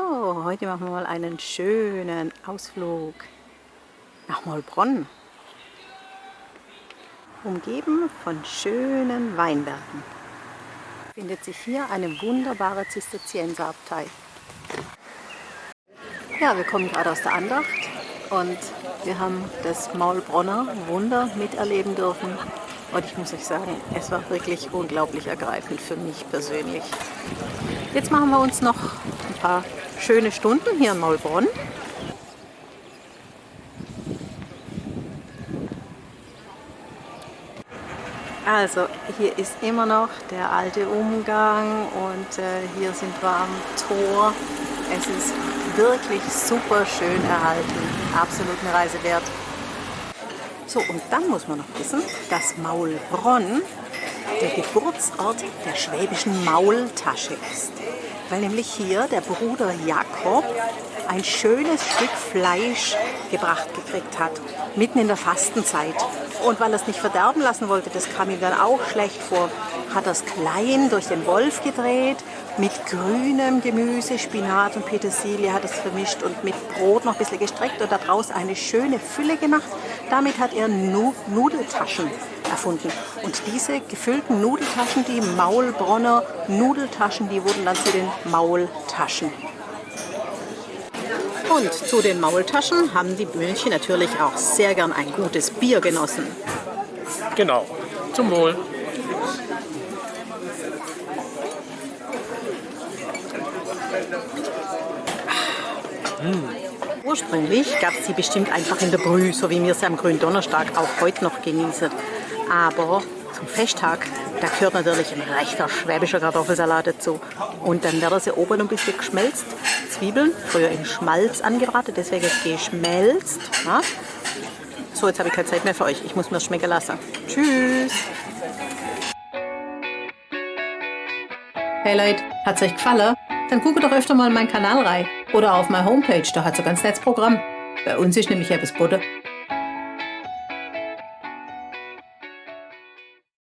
So, heute machen wir mal einen schönen Ausflug nach Maulbronn. Umgeben von schönen Weinbergen findet sich hier eine wunderbare Zisterzienserabtei. Ja, wir kommen gerade aus der Andacht und wir haben das Maulbronner Wunder miterleben dürfen. Und ich muss euch sagen, es war wirklich unglaublich ergreifend für mich persönlich. Jetzt machen wir uns noch ein paar schöne Stunden hier in Maulbronn. Also hier ist immer noch der alte Umgang und hier sind wir am Tor. Es ist wirklich super schön erhalten, absolut eine Reise wert. So, und dann muss man noch wissen, dass Maulbronn der Geburtsort der schwäbischen Maultasche ist. Weil nämlich hier der Bruder Jakob ein schönes Stück Fleisch gebracht gekriegt hat, mitten in der Fastenzeit. Und weil er es nicht verderben lassen wollte, das kam ihm dann auch schlecht vor, hat er es klein durch den Wolf gedreht, mit grünem Gemüse, Spinat und Petersilie hat es vermischt und mit Brot noch ein bisschen gestreckt und daraus eine schöne Fülle gemacht. Damit hat er Nudeltaschen erfunden. Und diese gefüllten Nudeltaschen, die Maulbronner Nudeltaschen, die wurden dann zu den Maultaschen. Und zu den Maultaschen haben die Mönche natürlich auch sehr gern ein gutes Bier genossen. Genau, zum Wohl. Ursprünglich gab es sie bestimmt einfach in der Brühe, so wie wir sie am Gründonnerstag auch heute noch genießen. Aber zum Festtag, da gehört natürlich ein rechter schwäbischer Kartoffelsalat dazu. Und dann werden sie oben ein bisschen geschmelzt. Zwiebeln, früher in Schmalz angebraten, deswegen geschmelzt. Ja. So, jetzt habe ich keine Zeit mehr für euch. Ich muss mir das schmecken lassen. Tschüss! Hey Leute, hat es euch gefallen? Dann guckt doch öfter mal in meinen Kanal rein. Oder auf meine Homepage, da hat es ein ganz nettes Programm. Bei uns ist nämlich etwas Butter.